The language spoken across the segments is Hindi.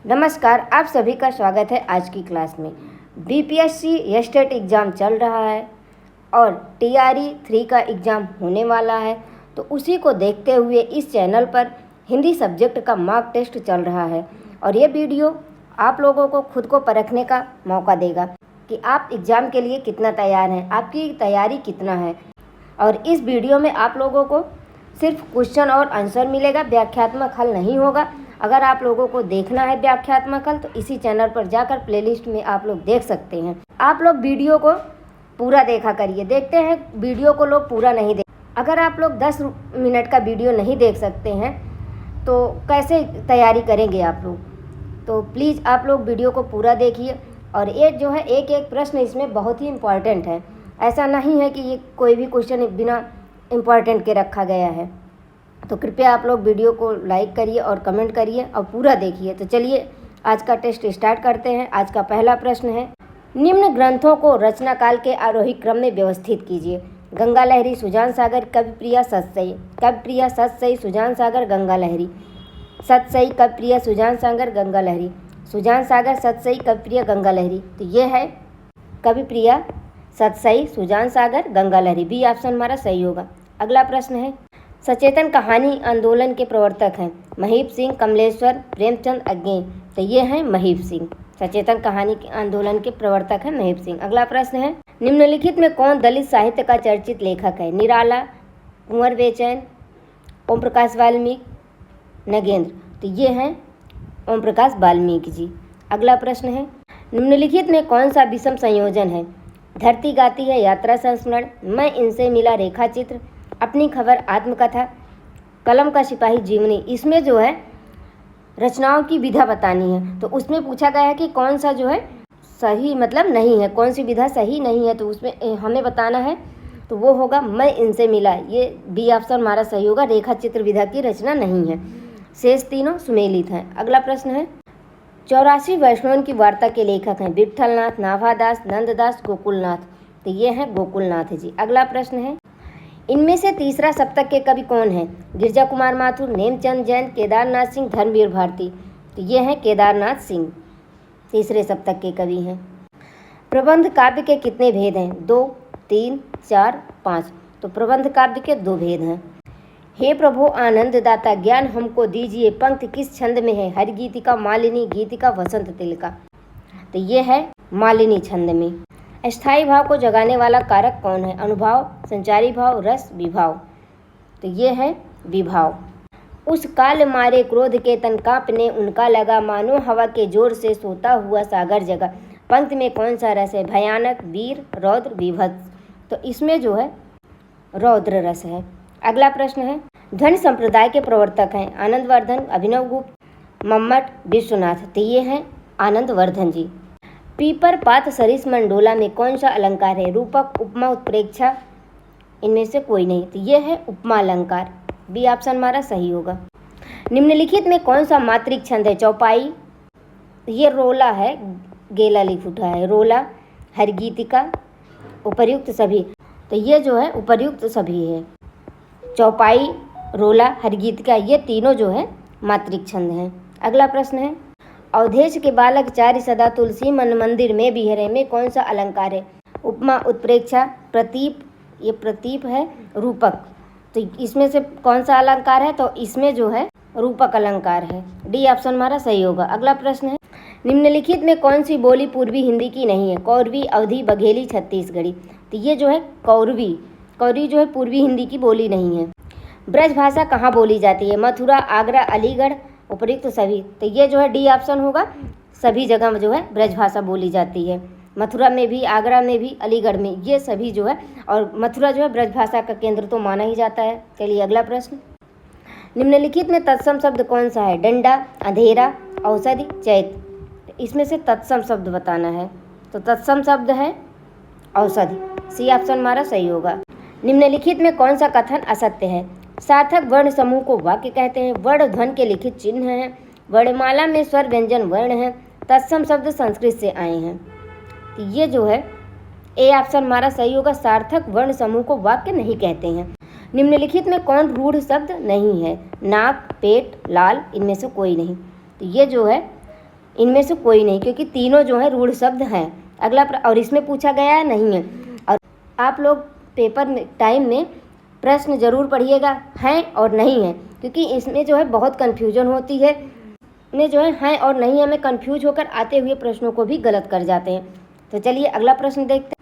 नमस्कार, आप सभी का स्वागत है आज की क्लास में। बीपीएससी स्टेट एग्ज़ाम चल रहा है और टीआरई 3 का एग्ज़ाम होने वाला है, तो उसी को देखते हुए इस चैनल पर हिंदी सब्जेक्ट का मॉक टेस्ट चल रहा है और ये वीडियो आप लोगों को खुद को परखने का मौका देगा कि आप एग्ज़ाम के लिए कितना तैयार हैं, आपकी तैयारी कितना है। और इस वीडियो में आप लोगों को सिर्फ क्वेश्चन और आंसर मिलेगा, व्याख्यात्मक हल नहीं होगा। अगर आप लोगों को देखना है व्याख्यात्मक हल तो इसी चैनल पर जाकर प्लेलिस्ट में आप लोग देख सकते हैं। आप लोग वीडियो को पूरा देखा करिए। देखते हैं वीडियो को लोग पूरा नहीं देख। अगर आप लोग 10 मिनट का वीडियो नहीं देख सकते हैं तो कैसे तैयारी करेंगे आप लोग। तो प्लीज़ आप लोग वीडियो को पूरा देखिए। और ये जो है एक एक प्रश्न इसमें बहुत ही इम्पॉर्टेंट है। ऐसा नहीं है कि ये कोई भी क्वेश्चन बिना इम्पॉर्टेंट के रखा गया है। तो कृपया आप लोग वीडियो को लाइक करिए और कमेंट करिए और पूरा देखिए। तो चलिए आज का टेस्ट स्टार्ट करते हैं। आज का पहला प्रश्न है, निम्न ग्रंथों को रचना काल के आरोही क्रम में व्यवस्थित कीजिए। गंगा लहरी, सुजान सागर, कविप्रिया, सतसई। कविप्रिया, सतसई, सुजान सागर, गंगा लहरी। सतसई, कविप्रिया, सुजान सागर, गंगा लहरी। सुजान सागर, सतसई, कविप्रिया, गंगा लहरी। तो ये है कविप्रिया, सतसई, सुजान सागर, गंगा लहरी। बी ऑप्शन हमारा सही होगा। अगला प्रश्न है, सचेतन कहानी आंदोलन के प्रवर्तक हैं महीप सिंह, कमलेश्वर, प्रेमचंद, अज्ञे। तो ये हैं महीप सिंह। सचेतन कहानी के आंदोलन के प्रवर्तक हैं महीप सिंह। अगला प्रश्न है, निम्नलिखित में कौन दलित साहित्य का चर्चित लेखक है? निराला, कुंवर बेचैन, ओम प्रकाश वाल्मीकि, नगेंद्र। तो ये हैं ओम प्रकाश वाल्मीकि जी। अगला प्रश्न है, निम्नलिखित में कौन सा विषम संयोजन है? धरती गाती है, यात्रा संस्मरण, मैं इनसे मिला, रेखा चित्र, अपनी खबर, आत्मकथा, कलम का सिपाही, जीवनी। इसमें जो है रचनाओं की विधा बतानी है। तो उसमें पूछा गया है कि कौन सा जो है सही मतलब नहीं है, कौन सी विधा सही नहीं है। तो उसमें हमें बताना है, तो वो होगा मैं इनसे मिला। ये बी ऑप्शन हमारा सही होगा। रेखा चित्र विधा की रचना नहीं है। शेष तीनों सुमेलित हैं। अगला प्रश्न है, 84 वैष्णवों की वार्ता के लेखक हैं विट्ठलनाथ, नाभादास, नंददास, गोकुलनाथ। तो ये हैं गोकुलनाथ जी। अगला प्रश्न है, इनमें से तीसरा सप्तक के कवि कौन हैं? गिरजा कुमार माथुर, नेमचंद जैन, केदारनाथ सिंह, धर्मवीर भारती। तो ये हैं केदारनाथ सिंह, तीसरे सप्तक के कवि हैं। प्रबंध काव्य के कितने भेद हैं? 2, 3, 4, 5। तो प्रबंध काव्य के 2 भेद हैं। हे प्रभु आनंद दाता, ज्ञान हमको दीजिए, पंक्ति किस छंद में है? हरि गीतिका, मालिनी, गीतिका, वसंत तिलका। तो ये है मालिनी छंद में। अस्थायी भाव को जगाने वाला कारक कौन है? अनुभव, संचारी भाव, रस, विभाव। तो ये है विभाव। उस काल मारे क्रोध के तन कांपने, उनका लगा मानो हवा के जोर से सोता हुआ सागर जगा। पंक्ति में कौन सा रस है? भयानक, वीर, रौद्र, विभत्स। तो इसमें जो है रौद्र रस है। अगला प्रश्न है, ध्वनि संप्रदाय के प्रवर्तक हैं आनंदवर्धन, अभिनवगुप्त, मम्मट, विश्वनाथ। तो ये हैं आनंदवर्धन जी। पीपर, पात, सरिस, मंडोला में कौन सा अलंकार है? रूपक, उपमा, उत्प्रेक्षा। इनमें से कोई नहीं। तो ये है उपमा अलंकार। बी ऑप्शन हमारा सही होगा। निम्नलिखित में कौन सा मात्रिक छंद है? चौपाई। ये रोला है, गेला लिख उठा है, रोला, हरगीतिका, उपर्युक्त सभी। तो ये जो है उपर्युक्त सभी है। चौपाई, रोला, हरगीतिका, ये तीनों जो है मात्रिक छंद हैं। अगला प्रश्न है, अवधेश के बालक चारि सदा तुलसी मन मंदिर में बिहरे में कौन सा अलंकार है? उपमा, उत्प्रेक्षा, प्रतीप। ये प्रतीप है, रूपक। तो इसमें से कौन सा अलंकार है? तो इसमें जो है रूपक अलंकार है। डी ऑप्शन हमारा सही होगा। अगला प्रश्न है, निम्नलिखित में कौन सी बोली पूर्वी हिंदी की नहीं है? कौरवी, अवधी, बघेली, छत्तीसगढ़ी। तो ये जो है कौरवी जो है पूर्वी हिंदी की बोली नहीं है। ब्रज भाषा कहाँ बोली जाती है? मथुरा, आगरा, अलीगढ़, उपर्युक्त सभी। तो ये जो है डी ऑप्शन होगा। सभी जगह जो है ब्रज भाषा बोली जाती है। मथुरा में भी, आगरा में भी, अलीगढ़ में, ये सभी जो है। और मथुरा जो है ब्रज भाषा का केंद्र तो माना ही जाता है। चलिए अगला प्रश्न, निम्नलिखित में तत्सम शब्द कौन सा है? डंडा, अंधेरा, औषधि, चैत। इसमें से तत्सम शब्द बताना है। तो तत्सम शब्द है औषधि। सी ऑप्शन हमारा सही होगा। निम्नलिखित में कौन सा कथन असत्य है? सार्थक वर्ण समूह को वाक्य कहते हैं। वर्ण ध्वनि के लिखित चिन्ह हैं। वर्णमाला में स्वर व्यंजन वर्ण हैं। तत्सम शब्द संस्कृत से आए हैं। तो ये जो है ए ऑप्शन हमारा सही होगा। सार्थक वर्ण समूह को वाक्य नहीं कहते हैं। निम्नलिखित में कौन रूढ़ शब्द नहीं है? नाक, पेट, लाल। इनमें से कोई नहीं। तो ये जो है इनमें से कोई नहीं, क्योंकि तीनों जो है रूढ़ शब्द हैं। अगला और इसमें पूछा गया है नहीं है। और आप लोग पेपर में टाइम में प्रश्न जरूर पढ़िएगा हैं और नहीं है, क्योंकि इसमें जो है बहुत कन्फ्यूजन होती है। में जो है और नहीं है में कन्फ्यूज होकर आते हुए प्रश्नों को भी गलत कर जाते हैं। तो चलिए अगला प्रश्न देखते हैं।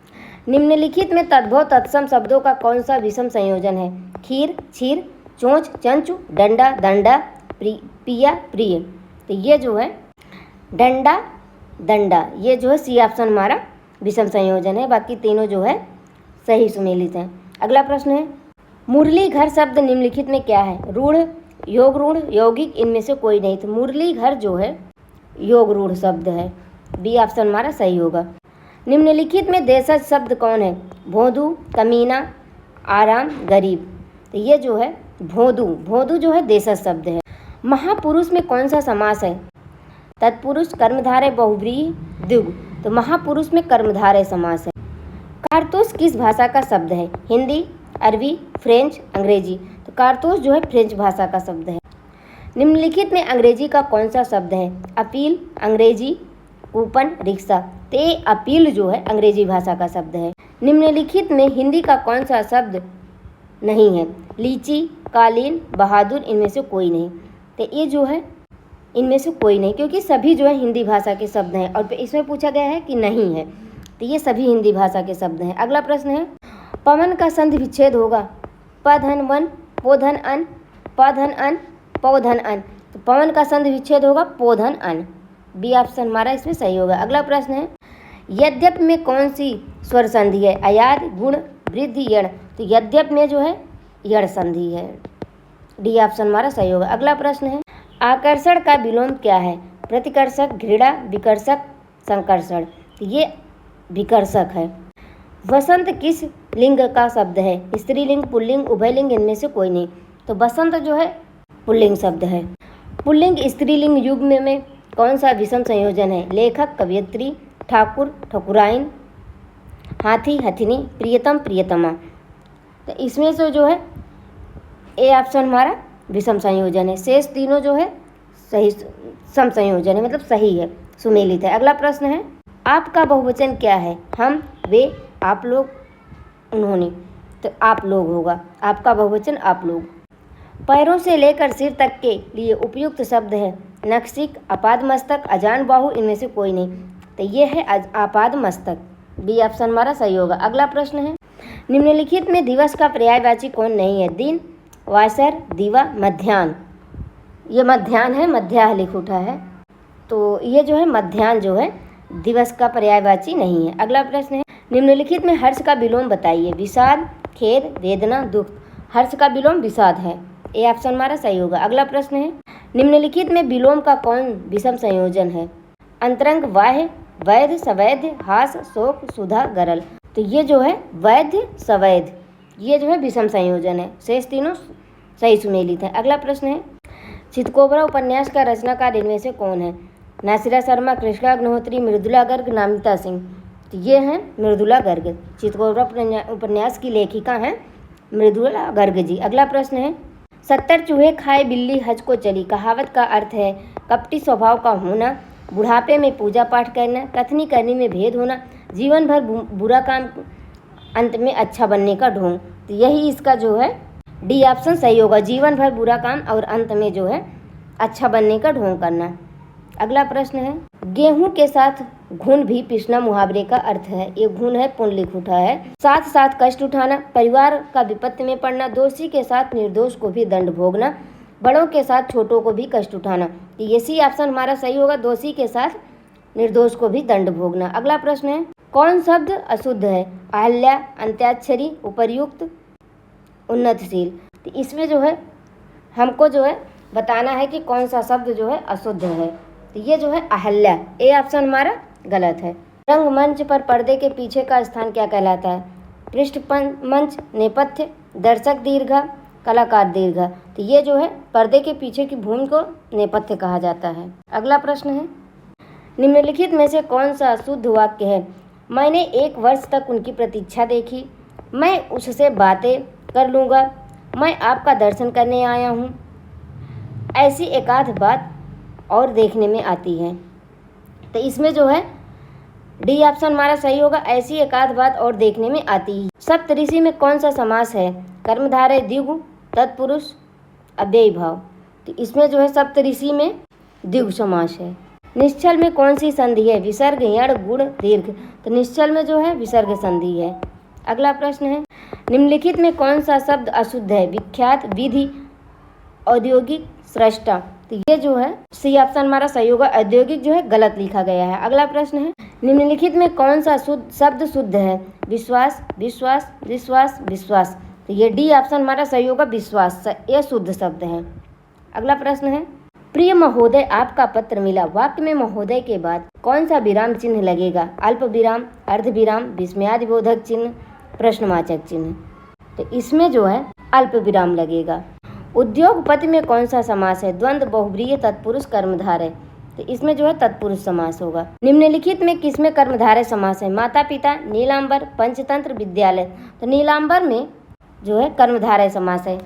निम्नलिखित में तद्भव तत्सम शब्दों का कौन सा विषम संयोजन है? खीर, क्षीर, चोंच, चंचु, डंडा, दंडा, पिया, प्रिय। तो ये जो है डंडा, दंडा, ये जो है सी ऑप्शन हमारा विषम संयोजन है। बाकी तीनों जो है सही सुमेलित हैं। अगला प्रश्न है, मुरलीधर शब्द निम्नलिखित में क्या है? रूढ़, योग रूढ़, यौगिक, इनमें से कोई नहीं। तो मुरलीधर जो है योग रूढ़ शब्द है। बी ऑप्शन हमारा सही होगा। निम्नलिखित में देशज शब्द कौन है? भोंदू, कमीना, आराम, गरीब। तो ये जो है भोंदू, भोंदू जो है देशज शब्द है। महापुरुष में कौन सा समास है? तत्पुरुष, कर्मधारय, बहुव्रीहि, द्विगु। तो महापुरुष में कर्मधारय समास है। कारतूस किस भाषा का शब्द है? हिंदी, अरबी, फ्रेंच, अंग्रेजी। तो कारतूस जो है फ्रेंच भाषा का शब्द है। निम्नलिखित में अंग्रेजी का कौन सा शब्द है? अपील, अंग्रेजी, कूपन, रिक्शा। तो ये अपील जो है अंग्रेजी भाषा का शब्द है। निम्नलिखित में हिंदी का कौन सा शब्द नहीं है? लीची, कालीन, बहादुर, इनमें से कोई नहीं। तो ये जो है इनमें से कोई नहीं, क्योंकि सभी जो है हिंदी भाषा के शब्द हैं और इसमें पूछा गया है कि नहीं है, तो ये सभी हिंदी भाषा के शब्द हैं। अगला प्रश्न है, पवन का संधि विच्छेद होगा? पधन वन, पोधन अन, पधन अन, पौधन अन। तो पवन का संधि विच्छेद होगा पोधन अन। बी ऑप्शन हमारा इसमें सही होगा। अगला प्रश्न है, यद्यप में कौन सी स्वर संधि है? अयाद, गुण, वृद्धि, यण। तो यद्यप में जो है यण संधि है। डी ऑप्शन हमारा सही होगा। अगला प्रश्न है, आकर्षण का विलोम क्या है? प्रतिकर्षक, घृणा, विकर्षक, संकर्षण। तो ये विकर्षक है। वसंत किस लिंग का शब्द है? स्त्रीलिंग, पुल्लिंग, उभयलिंग, इनमें से कोई नहीं। तो बसंत जो है पुल्लिंग शब्द है। पुल्लिंग स्त्रीलिंग युग्म में कौन सा विषम संयोजन है? लेखक, कवयित्री, ठाकुर, ठकुराइन, हाथी, हथिनी, प्रियतम, प्रियतमा। तो इसमें से जो है ए ऑप्शन हमारा विषम संयोजन है। शेष तीनों जो है सही सम संयोजन है, मतलब सही है, सुमेलित है। अगला प्रश्न है, आपका बहुवचन क्या है? हम, वे, आप लोग, उन्होंने। तो आप लोग होगा। आपका बहुवचन आप लोग। पैरों से लेकर सिर तक के लिए उपयुक्त शब्द है? नखशिख, अपादमस्तक, अजान बाहु, इनमें से कोई नहीं। तो ये है आपादमस्तक। बी ऑप्शन हमारा सही होगा। अगला प्रश्न है, निम्नलिखित में दिवस का पर्यायवाची कौन नहीं है? दिन, वासर, दिवा, मध्याह्न। ये मध्याह्न है, मध्याह लिख उठा है, तो ये जो है मध्याह्न जो है दिवस का पर्यायवाची नहीं है। अगला प्रश्न है, निम्नलिखित में हर्ष का विलोम बताइए? विषाद, खेद, वेदना, दुख। हर्ष का विलोम विषाद है। ए ऑप्शन हमारा सही होगा। अगला प्रश्न है, निम्नलिखित में विलोम का कौन विषम संयोजन है? अंतरंग, बाह्य, वैध, सवैध, हास, शोक, सुधा, गरल। तो ये जो है वैध, सवैध, ये जो है विषम संयोजन है। शेष तीनों सही सुमेलित है। अगला प्रश्न है, चितकोबरा उपन्यास का रचनाकार इनमें से कौन है? नासिरा शर्मा, कृष्णा अग्निहोत्री, मृदुला गर्ग, नमिता सिंह। तो ये हैं मृदुला गर्ग। चितकोबरा उपन्यास की लेखिका हैं मृदुला गर्ग जी। अगला प्रश्न है, 70 चूहे खाए बिल्ली हज को चली। कहावत का अर्थ है कपटी स्वभाव का होना, बुढ़ापे में पूजा पाठ करना, कथनी करने में भेद होना, जीवन भर बुरा काम, अंत में अच्छा बनने का ढोंग। तो यही इसका जो है डी ऑप्शन सही होगा। जीवन भर बुरा काम और अंत में जो है अच्छा बनने का ढोंग करना। अगला प्रश्न है, गेहूं के साथ घुन भी पिसना मुहावरे का अर्थ है? ये घुन है, पुन लिख उठा है। साथ साथ कष्ट उठाना, परिवार का विपत्ति में पड़ना, दोषी के साथ निर्दोष को भी दंड भोगना, बड़ों के साथ छोटों को भी कष्ट उठाना। तो ये सी ऑप्शन हमारा सही होगा, दोषी के साथ निर्दोष को भी दंड भोगना। अगला प्रश्न है, कौन शब्द अशुद्ध है? अहल्या, अंत्याक्षरी, उपर्युक्त, उन्नतशील। तो इसमें जो है हमको जो है बताना है कि कौन सा शब्द जो है अशुद्ध है। तो ये जो है अहल्या, ए ऑप्शन हमारा गलत है। रंगमंच पर पर्दे के पीछे का स्थान क्या कहलाता है? पृष्ठ मंच, नेपथ्य, दर्शक दीर्घा, कलाकार दीर्घा। तो ये जो है पर्दे के पीछे की भूमि को नेपथ्य कहा जाता है। अगला प्रश्न है, निम्नलिखित में से कौन सा शुद्ध वाक्य है? मैंने 1 वर्ष तक उनकी प्रतीक्षा देखी, मैं उससे बातें कर लूँगा, मैं आपका दर्शन करने आया हूँ, ऐसी एकाध बात और देखने में आती है। तो इसमें जो है डी ऑप्शन हमारा सही होगा। ऐसी एक आध बात और देखने में आती है। सप्तऋषि में कौन सा समास है? कर्मधारय द्विगु, तत्पुरुष, अव्ययी भाव। तो इसमें जो है सप्तऋषि में द्विगु समास है। निश्चल में कौन सी संधि है? विसर्ग, यण, गुण, दीर्घ। तो निश्चल में जो है विसर्ग संधि है। अगला प्रश्न है, निम्नलिखित में कौन सा शब्द अशुद्ध है? विख्यात, विधि, औद्योगिक, सृष्टा। तो ये जो है सी ऑप्शन हमारा सही होगा। औद्योगिक जो है गलत लिखा गया है। अगला प्रश्न है, निम्नलिखित में कौन सा शब्द शुद्ध है? विश्वास, विश्वास, विश्वास, विश्वास। तो ये डी ऑप्शन हमारा सही होगा। विश्वास ये शुद्ध शब्द है। अगला प्रश्न है, प्रिय महोदय आपका पत्र मिला। वाक्य में महोदय के बाद कौन सा विराम चिन्ह लगेगा? अल्प विराम, अर्ध विराम, विस्मयादिबोधक चिन्ह, प्रश्नवाचक चिन्ह। तो इसमें जो है अल्प विराम लगेगा। उद्योगपति में कौन सा समास है? द्वंद्व, बहुब्रीहि, तत्पुरुष, कर्मधारय। तो इसमें जो है तत्पुरुष समास होगा। निम्नलिखित में किसमें कर्मधारय समास है? माता पिता, नीलांबर, पंचतंत्र, विद्यालय। तो नीलांबर में जो है कर्मधारय समास है।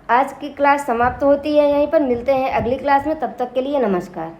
आज की क्लास समाप्त होती है यहीं पर। मिलते हैं अगली क्लास में, तब तक के लिए नमस्कार।